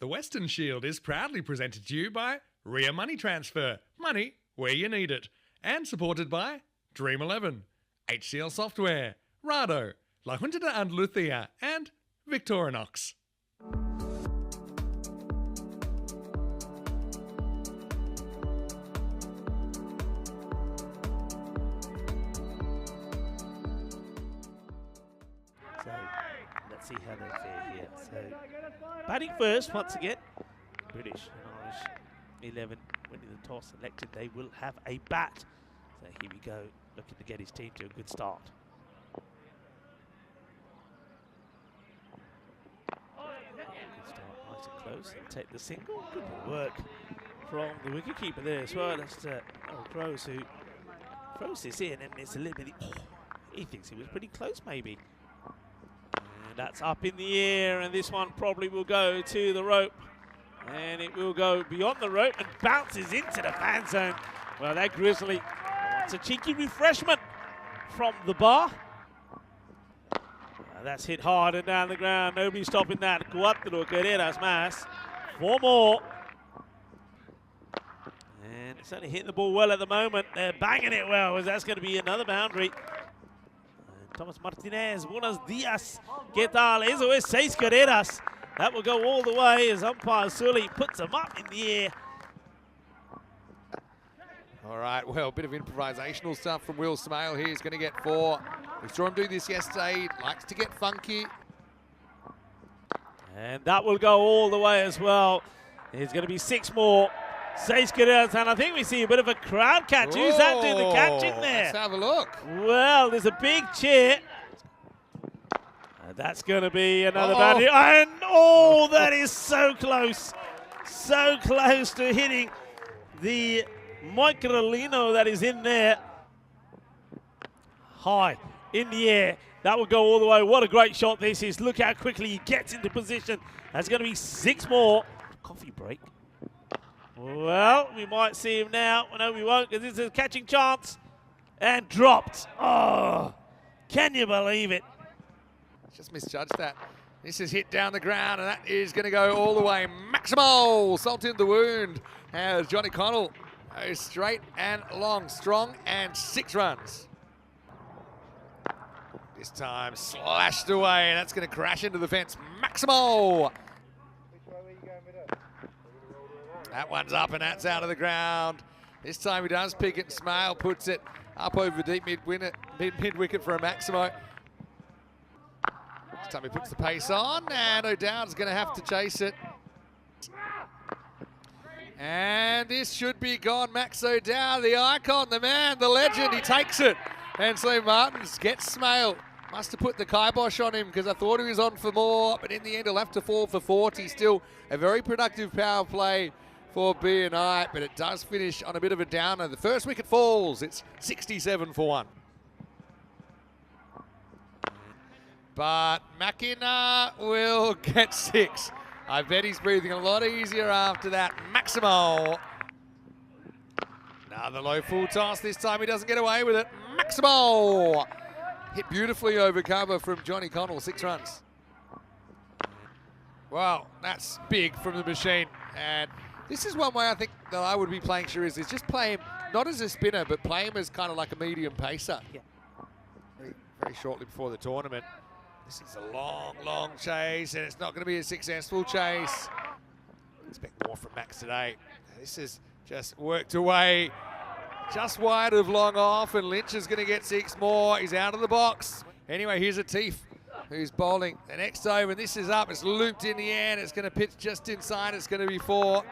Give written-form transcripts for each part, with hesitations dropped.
The Weston Shield is proudly presented to you by Ria Money Transfer, money where you need it, and supported by Dream 11, HCL Software, Rado, La Junta de Andalucía, and Victorinox. So let's see how they fare here. So batting first once again. British and Irish 11 winning the toss selected. They will have a bat. So here we go, looking to get his team to a good start. Good start, nice and close. They'll take the single. Good work from the wicketkeeper there as well. That's Crows who throws this in, and it's a little bit. Oh, he thinks it was pretty close, maybe. And that's up in the air, and this one probably will go to the rope. And it will go beyond the rope and bounces into the fan zone. Well, that Grizzly, it's a cheeky refreshment from the bar. That's hit hard and down the ground. Nobody's stopping that. Cuatro carreras más. 4 more. And it's only hitting the ball well at the moment. They're banging it well, as that's going to be another boundary. And Thomas Martinez, buenos días. ¿Qué tal? Eso es 6 carreras. That will go all the way as umpire Sully puts them up in the air. All right, well, a bit of improvisational stuff from Will Smale here. He's going to get 4. We saw him do this yesterday. He likes to get funky. And that will go all the way as well. There's going to be 6 more. 6 carreras, and I think we see a bit of a crowd catch. Who's that doing the catching there? Let's have a look. Well, there's a big cheer. That's going to be another boundary. And oh, that is so close. So close to hitting the microlino that is in there. High in the air. That will go all the way. What a great shot this is. Look how quickly he gets into position. That's going to be 6 more. Coffee break. Well, we might see him now. No, we won't, because this is a catching chance. And dropped. Oh, can you believe it? Just misjudged that. This is hit down the ground, and that is going to go all the way. Maximo, salt in the wound, as Johnny Connell goes straight and long, strong, and 6 runs. This time slashed away, and that's going to crash into the fence. Maximo. That one's up, and that's out of the ground. This time he does pick it, and Smale puts it up over deep mid-wicket for a Maximo. This time he puts the pace on, and O'Dowd's going to have to chase it. And this should be gone. Max O'Dowd, the icon, the man, the legend, he takes it. And so Martins gets Smale. Must have put the kibosh on him, because I thought he was on for more, but in the end he'll have to fall for 40. Still a very productive power play for BNI, but it does finish on a bit of a downer. The first wicket falls. It's 67 for 1. But Makina will get 6. I bet he's breathing a lot easier after that. Maximo. Another low full toss. This time he doesn't get away with it. Maximo. Hit beautifully over cover from Johnny Connell. 6 runs. Well, that's big from the machine. And this is one way I think that I would be playing Shiriz, is just play him not as a spinner, but play him as kind of like a medium pacer. Yeah. Very shortly before the tournament. This is a long, long chase, and it's not going to be a successful chase. Expect more from Max today. This has just worked away just wide of long off, and Lynch is going to get 6 more. He's out of the box. Anyway, here's Atif, who's bowling the next over, and this is up. It's looped in the air, and it's going to pitch just inside. It's going to be 4.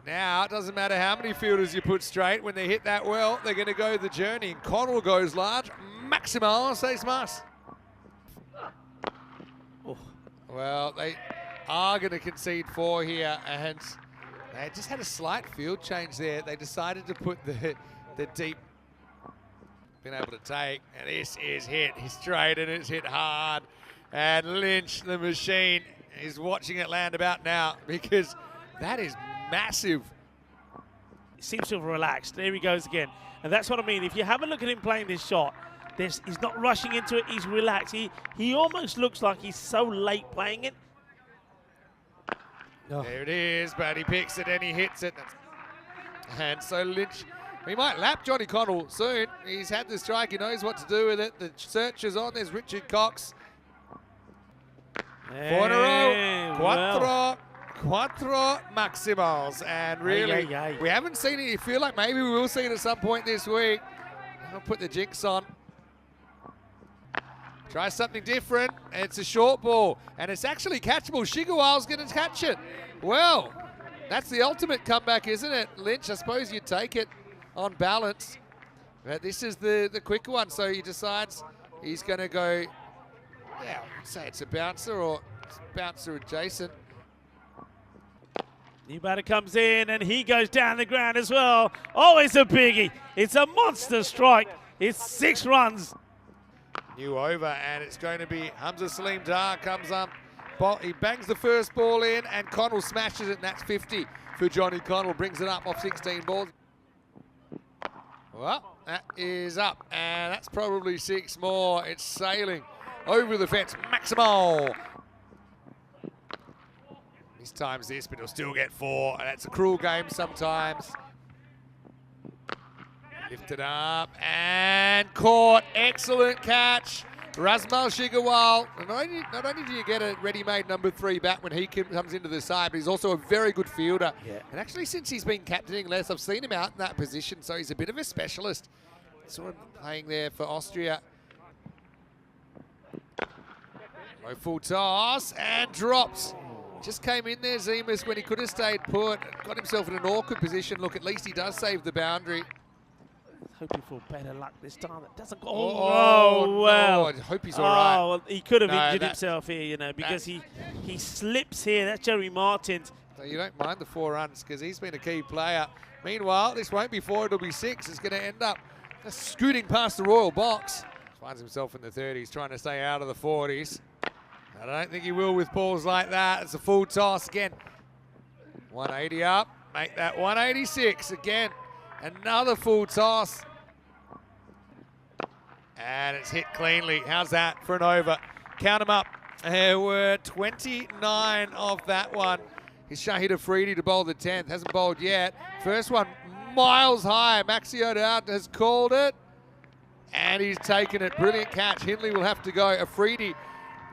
Now, it doesn't matter how many fielders you put straight. When they hit that well, they're going to go the journey. And Connell goes large. Maximo says mas. Oh. Well, they are going to concede 4 here, and they just had a slight field change there. They decided to put the deep, been able to take, and this is hit straight, and it's hit hard. And Lynch, the machine, is watching it land about now, because that is massive. He seems to have relaxed. There he goes again. And that's what I mean. If you have a look at him playing this shot, he's not rushing into it. He's relaxed. He almost looks like he's so late playing it. Oh. There it is, but he picks it and he hits it. And so Lynch, he might lap Johnny Connell soon. He's had the strike, he knows what to do with it. The search is on, there's Richard Cox. Hey, 4 in a row, well. quattro maximals. And really, we haven't seen it. You feel like maybe we will see it at some point this week. I'll put the jinx on. Try something different. It's a short ball, and it's actually catchable. Shigawal's going to catch it. Well, that's the ultimate comeback, isn't it? Lynch, I suppose you'd take it on balance. But this is the quicker one, so he decides he's going to go, yeah, I'd say it's a bouncer or bouncer adjacent. New batter comes in, and he goes down the ground as well. Oh, it's a biggie. It's a monster strike. It's 6 runs. New over, and it's going to be Hamza Salim Dar comes up. He bangs the first ball in, and Connell smashes it, and that's 50 for Johnny Connell. Brings it up off 16 balls. Well, that is up, and that's probably 6 more. It's sailing over the fence. Maximal. This time's this, but he'll still get 4, and that's a cruel game sometimes. Lifted up and caught. Excellent catch. Razmal Shigawal. Not only do you get a ready-made number 3 bat when he comes into the side, but he's also a very good fielder. Yeah. And actually, since he's been captaining less, I've seen him out in that position, so he's a bit of a specialist. Saw him playing there for Austria. Low full toss and dropped. Just came in there, Zemus, when he could have stayed put. Got himself in an awkward position. Look, at least he does save the boundary. Hoping for better luck this time. It doesn't go. Oh, well. No, I hope he's all right. Well, he could have injured himself here, you know, because he slips here. That's Jeremy Martins. So you don't mind the 4 runs because he's been a key player. Meanwhile, this won't be 4, it'll be 6. It's going to end up just scooting past the Royal box. Finds himself in the 30s, trying to stay out of the 40s. I don't think he will with balls like that. It's a full toss again. 180 up, make that 186 again. Another full toss. And it's hit cleanly. How's that for an over? Count them up. There were 29 of that one. He's Shahid Afridi to bowl the 10th. Hasn't bowled yet. First one miles high. Maxio out has called it. And he's taken it. Brilliant catch. Hindley will have to go. Afridi, a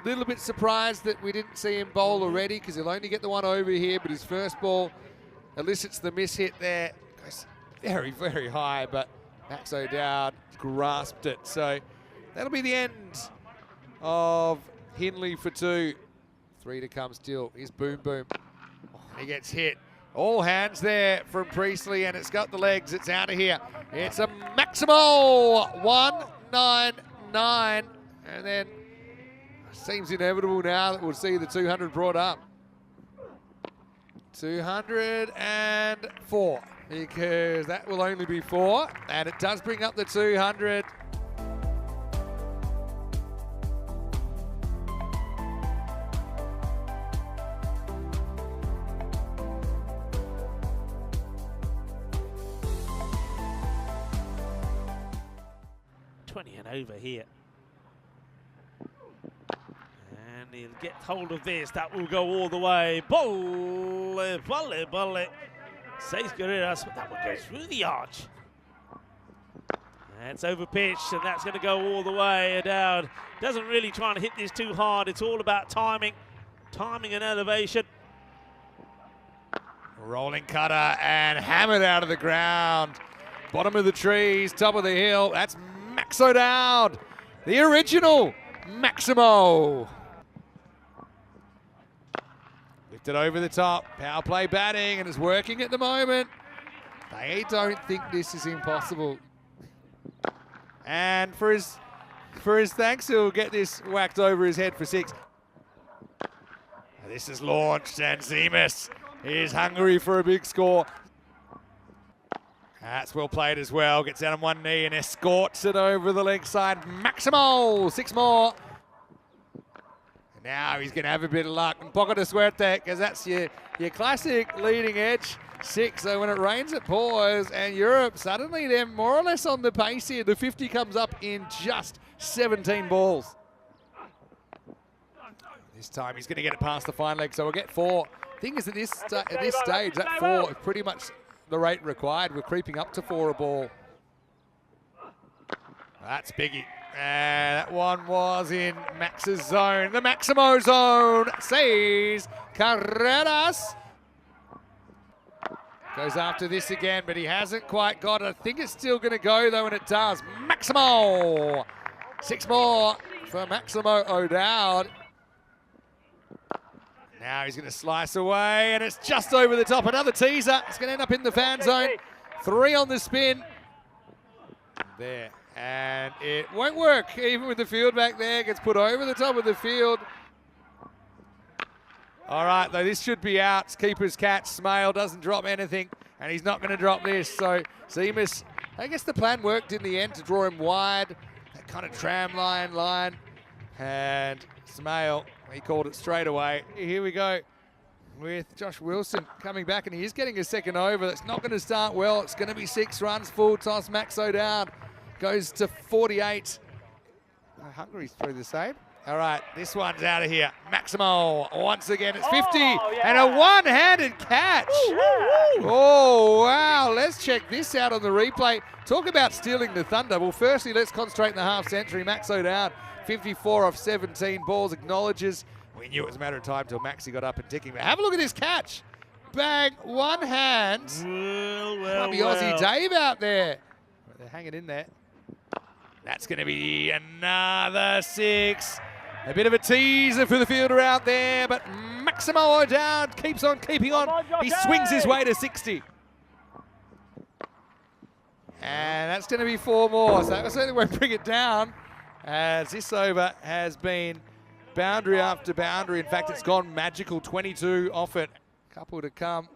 little bit surprised that we didn't see him bowl already because he'll only get the one over here. But his first ball elicits the miss hit there. Goes very, very high, but Max O'Dowd grasped it. So that'll be the end of Hindley for 2. 3 to come still. Here's Boom Boom. He gets hit. All hands there from Priestley, and it's got the legs. It's out of here. It's a maximal 199. And then seems inevitable now that we'll see the 200 brought up. 204. Because that will only be 4, and it does bring up the 200. And over here. And he'll get hold of this. That will go all the way. Volley, volley, volley. Says Guerreras, but that one goes through the arch. That's over pitched, and that's going to go all the way. O'Dowd doesn't really try to hit this too hard. It's all about timing and elevation. Rolling cutter and hammered out of the ground. Bottom of the trees, top of the hill. That's Max O'Dowd, the original Maximo. Lifted over the top, power play batting, and is working at the moment. They don't think this is impossible. And for his thanks, he'll get this whacked over his head for 6. This is launched, and Zemus is hungry for a big score. That's well played as well. Gets down on one knee and escorts it over the leg side. Maximal, 6 more. And now he's going to have a bit of luck. And pocket of suerte, because that's your classic leading edge 6. So when it rains, it pours. And Europe, suddenly they're more or less on the pace here. The 50 comes up in just 17 balls. This time he's going to get it past the fine leg, so we'll get 4 Thing is, at this stage, that 4 is pretty much the rate required. We're creeping up to 4 a ball. That's biggie. And that one was in Max's zone. The Maximo zone sees Carreras. Goes after this again, but he hasn't quite got it. I think it's still going to go, though, and it does. Maximo! 6 more for Maximo O'Dowd. Now he's going to slice away, and it's just over the top. Another teaser. It's going to end up in the fan zone. 3 on the spin. There. And it won't work, even with the field back there. Gets put over the top of the field. All right, though, this should be out. It's keeper's catch. Smale doesn't drop anything, and he's not going to drop this. So Zemus, I guess the plan worked in the end to draw him wide. That kind of tram line. And Smale, he called it straight away. Here we go with Josh Wilson coming back, and he is getting a second over. That's not going to start well. It's going to be 6 runs, full toss. Max O'Dowd goes to 48. Hungary's through the same. All right, this one's out of here. Maximo, once again, it's 50, and a one-handed catch. Oh, wow. Let's check this out on the replay. Talk about stealing the thunder. Well, firstly, let's concentrate in the half century. Max O'Dowd, 54 off 17 balls, acknowledges. We knew it was a matter of time until Maxie got up and ticking. But have a look at this catch. Bang, one hand. Might be Aussie Dave out there. They're hanging in there. That's going to be another 6. A bit of a teaser for the fielder out there, but Maximo O'Dowd keeps on keeping on. He swings his way to 60. And that's going to be 4 more, so that certainly won't bring it down, as this over has been boundary after boundary. In fact, it's gone magical, 22 off it. Couple to come.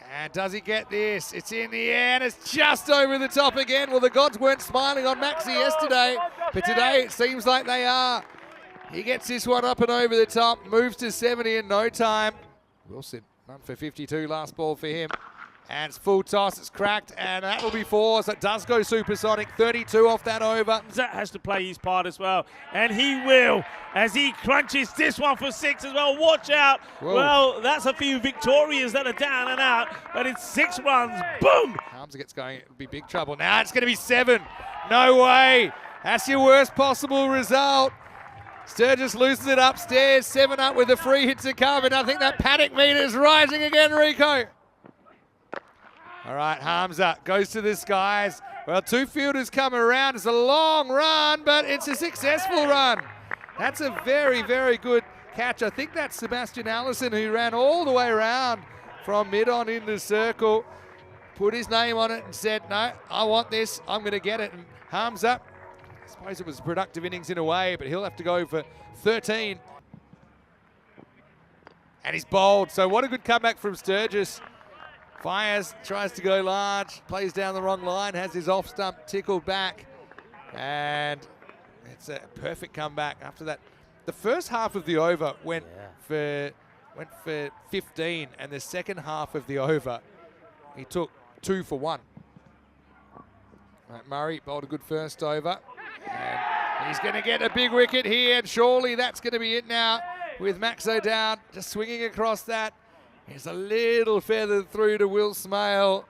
And does he get this? It's in the air, and it's just over the top again. Well, the gods weren't smiling on Maxi yesterday, but today it seems like they are. He gets this one up and over the top, moves to 70 in no time. Wilson, run for 52, last ball for him. And it's full toss, it's cracked, and that will be 4, so it does go supersonic. 32 off that over. Zach has to play his part as well, and he will, as he crunches this one for 6 as well. Watch out. Whoa. Well, that's a few Victorias that are down and out, but it's 6 runs. Boom! Hamza gets going, it'll be big trouble. Now it's going to be 7. No way. That's your worst possible result. Sturgis loses it upstairs. 7 up with a free hit to come, and I think that panic meter is rising again, Rico. All right, Hamza goes to the skies. Well, 2 fielders come around. It's a long run, but it's a successful run. That's a very, very good catch. I think that's Sebastian Allison, who ran all the way around from mid on in the circle, put his name on it and said, no, I want this. I'm going to get it. And Hamza, I suppose it was a productive innings in a way, but he'll have to go for 13. And he's bowled. So what a good comeback from Sturgis. Fires, tries to go large, plays down the wrong line, has his off stump tickled back, and it's a perfect comeback after that. The first half of the over went for 15, and the second half of the over, he took 2 for 1. Right, Murray bowled a good first over, and he's going to get a big wicket here, and surely that's going to be it now with Max O'Dowd just swinging across that. Here's a little feather through to Will Smale.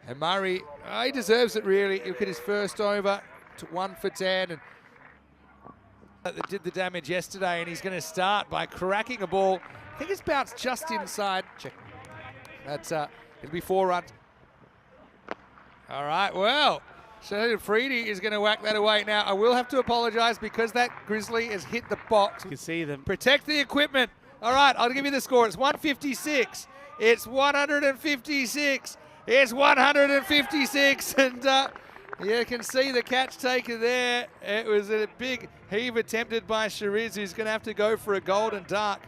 And Murray, he deserves it really. Look at his first over, took 1 for 10. And that did the damage yesterday, and he's going to start by cracking a ball. I think it's bounced just inside. Check. That's it'll be 4 runs. All right, well, Shane Freedy is going to whack that away. Now, I will have to apologise because that Grizzly has hit the box. You can see them. Protect the equipment. All right, I'll give you the score. It's 156. It's 156. It's 156. And you can see the catch taker there. It was a big heave attempted by Shariz, who's going to have to go for a golden duck.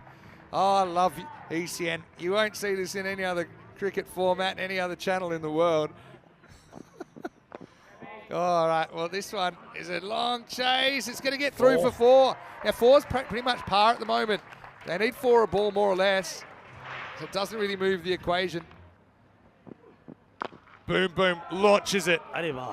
Oh, I love ECN. You won't see this in any other cricket format, any other channel in the world. All right, well, this one is a long chase. It's going to get through for 4. Now, 4's pretty much par at the moment. They need 4 a ball, more or less. So it doesn't really move the equation. Boom, boom, launches it.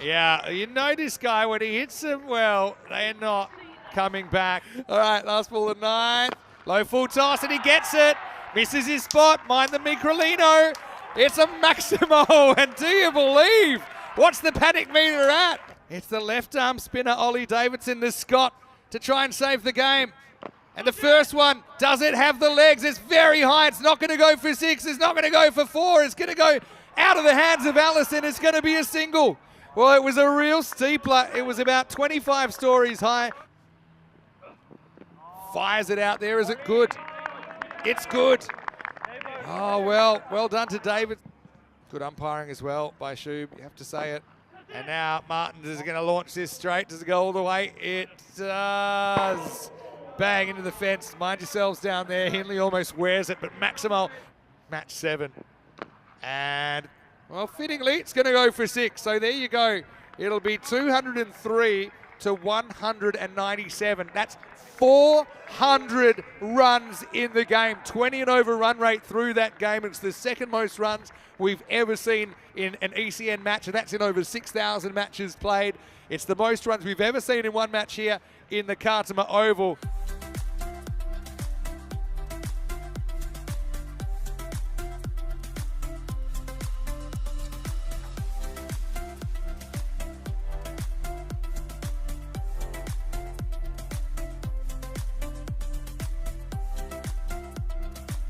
Yeah, you know this guy, when he hits them well, they're not coming back. All right, last ball of 9. Low full toss, and he gets it. Misses his spot. Mind the Microlino. It's a Maximo. And do you believe? What's the panic meter at? It's the left arm spinner, Ollie Davidson, to Scott to try and save the game. And the first one, does it have the legs? It's very high. It's not going to go for 6. It's not going to go for 4. It's going to go out of the hands of Allison. It's going to be a single. Well, it was a real steepler. It was about 25 stories high. Fires it out there. Is it good? It's good. Oh, well done to David. Good umpiring as well by Shub. You have to say it. And now Martins is going to launch this straight. Does it go all the way? It does. Bang into the fence. Mind yourselves down there. Hindley almost wears it, but Maximo, match 7. And, well, fittingly, it's going to go for 6. So there you go. It'll be 203 to 197. That's 400 runs in the game. 20 and over run rate through that game. It's the second most runs we've ever seen in an ECN match, and that's in over 6,000 matches played. It's the most runs we've ever seen in one match here in the Kartama Oval.